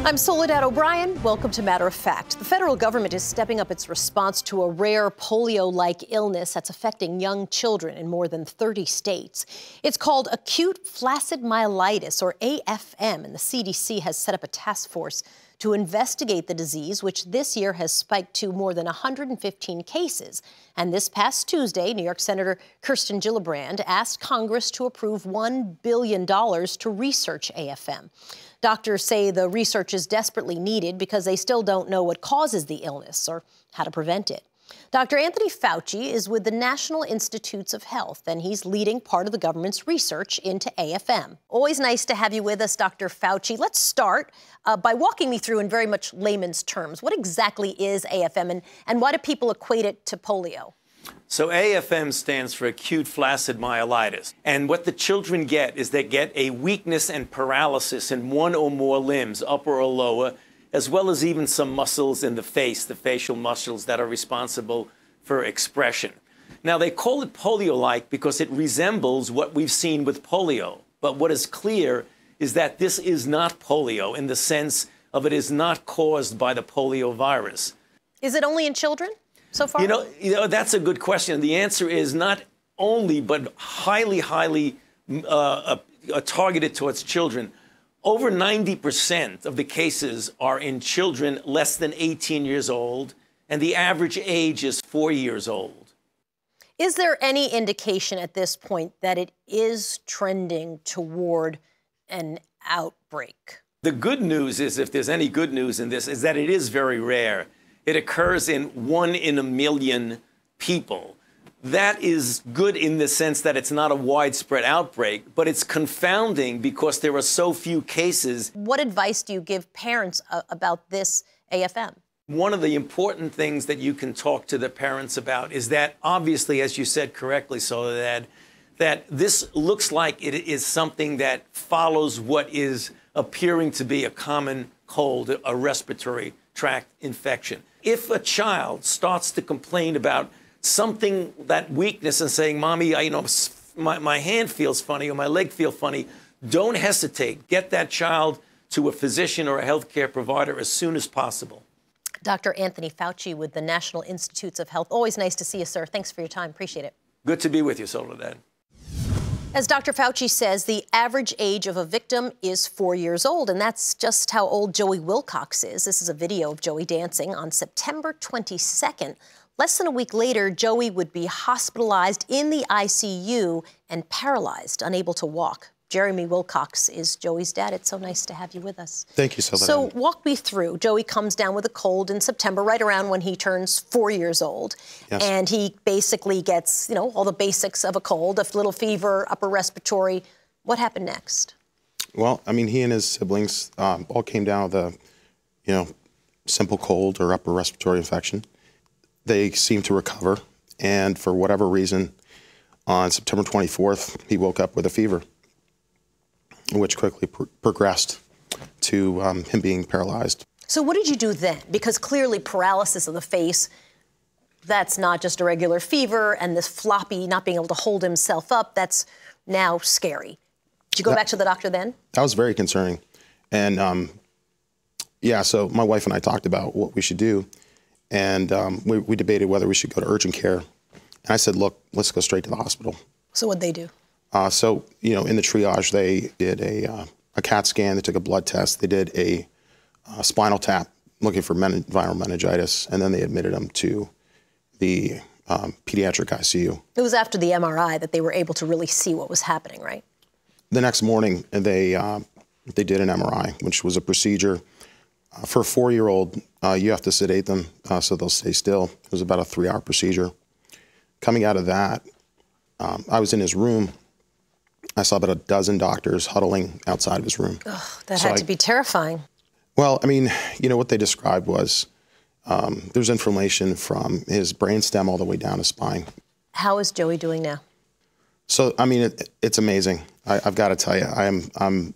I'm Soledad O'Brien. Welcome to Matter of Fact. The federal government is stepping up its response to a rare polio-like illness that's affecting young children in more than 30 states. It's called acute flaccid myelitis, or AFM, and the CDC has set up a task force to investigate the disease, which this year has spiked to more than 115 cases. And this past Tuesday, New York Senator Kirsten Gillibrand asked Congress to approve $1 billion to research AFM. Doctors say the research is desperately needed because they still don't know what causes the illness or how to prevent it. Dr. Anthony Fauci is with the National Institutes of Health, and he's leading part of the government's research into AFM. Always nice to have you with us, Dr. Fauci. Let's start by walking me through in very much layman's terms. What exactly is AFM, and why do people equate it to polio? So AFM stands for acute flaccid myelitis. And what the children get is they get a weakness and paralysis in one or more limbs, upper or lower, as well as even some muscles in the face, the facial muscles that are responsible for expression. Now, they call it polio-like because it resembles what we've seen with polio. But what is clear is that this is not polio in the sense of it is not caused by the polio virus. Is it only in children so far? You know, that's a good question. The answer is not only, but highly targeted towards children. Over 90% of the cases are in children less than 18 years old, and the average age is 4 years old. Is there any indication at this point that it is trending toward an outbreak? The good news is, if there's any good news in this, is that it is very rare. It occurs in 1 in a million people. That is good in the sense that it's not a widespread outbreak, but it's confounding because there are so few cases. What advice do you give parents about this AFM? One of the important things that you can talk to the parents about is that, obviously, as you said correctly, Soledad, that this looks like it is something that follows what is appearing to be a common cold, a respiratory tract infection. If a child starts to complain about something, that weakness, and saying, Mommy, my hand feels funny or my leg feels funny, don't hesitate. Get that child to a physician or a healthcare provider as soon as possible. Dr. Anthony Fauci with the National Institutes of Health. Always nice to see you, sir. Thanks for your time. Appreciate it. Good to be with you, Soledad. As Dr. Fauci says, the average age of a victim is 4 years old, and that's just how old Joey Wilcox is. This is a video of Joey dancing on September 22nd. Less than a week later, Joey would be hospitalized in the ICU and paralyzed, unable to walk. Jeremy Wilcox is Joey's dad. It's so nice to have you with us. Thank you, Soledad. So walk me through. Joey comes down with a cold in September, right around when he turns 4 years old. Yes. And he basically gets, all the basics of a cold, a little fever, upper respiratory. What happened next? Well, I mean, he and his siblings all came down with a, simple cold or upper respiratory infection. They seemed to recover. And for whatever reason, on September 24th, he woke up with a fever, which quickly progressed to him being paralyzed. So what did you do then? Because clearly paralysis of the face, that's not just a regular fever, and this floppy, not being able to hold himself up, that's now scary. Did you go back to the doctor then? That was very concerning. And so my wife and I talked about what we should do. And we debated whether we should go to urgent care. And I said, look, let's go straight to the hospital. So what'd they do? In the triage, they did a CAT scan. They took a blood test. They did a spinal tap looking for viral meningitis. And then they admitted him to the pediatric ICU. It was after the MRI that they were able to really see what was happening, right? The next morning, they did an MRI, which was a procedure. For a 4-year-old, you have to sedate them so they'll stay still. It was about a 3-hour procedure. Coming out of that, I was in his room. I saw about a dozen doctors huddling outside of his room. Ugh, that had to be terrifying. Well, I mean, what they described was there's inflammation from his brainstem all the way down his spine. How is Joey doing now? So, I mean, it's amazing. I've got to tell you,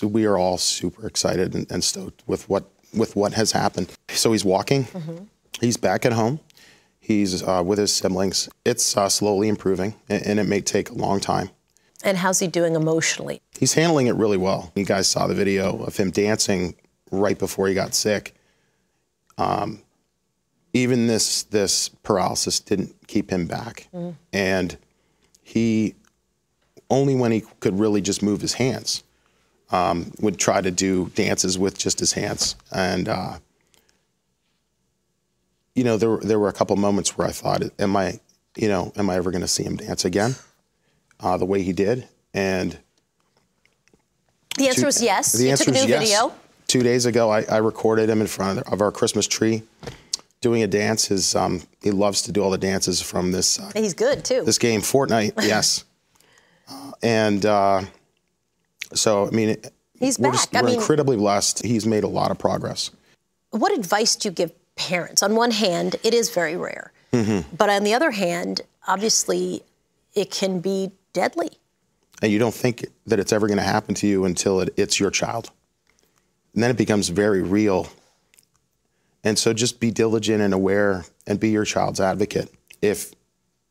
we are all super excited and stoked with what has happened. So he's walking. Mm-hmm. He's back at home. He's with his siblings. It's slowly improving, and it may take a long time. And how's he doing emotionally? He's handling it really well. You guys saw the video of him dancing right before he got sick. Even this paralysis didn't keep him back. And he, only when he could really just move his hands, would try to do dances with just his hands. And, you know, there were a couple moments where I thought, am I ever going to see him dance again the way he did? And the answer is yes. The answer took a is new yes. video. 2 days ago, I recorded him in front of our Christmas tree doing a dance. He loves to do all the dances from this. He's good too. This game, Fortnite, yes. So, I mean, he's we're, back. we're incredibly blessed. He's made a lot of progress. What advice do you give parents? On one hand, it is very rare. But on the other hand, obviously, it can be deadly. And you don't think that it's ever going to happen to you until it's your child. And then it becomes very real. And so just be diligent and aware and be your child's advocate if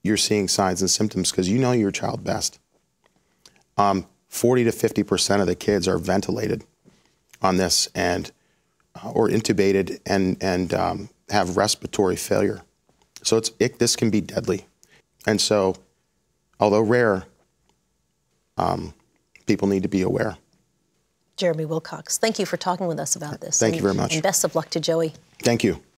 you're seeing signs and symptoms, because you know your child best. 40 to 50% of the kids are ventilated on this and or intubated and have respiratory failure. So this can be deadly. And so, although rare, people need to be aware. Jeremy Wilcox, thank you for talking with us about this. Thank you very much. And best of luck to Joey. Thank you.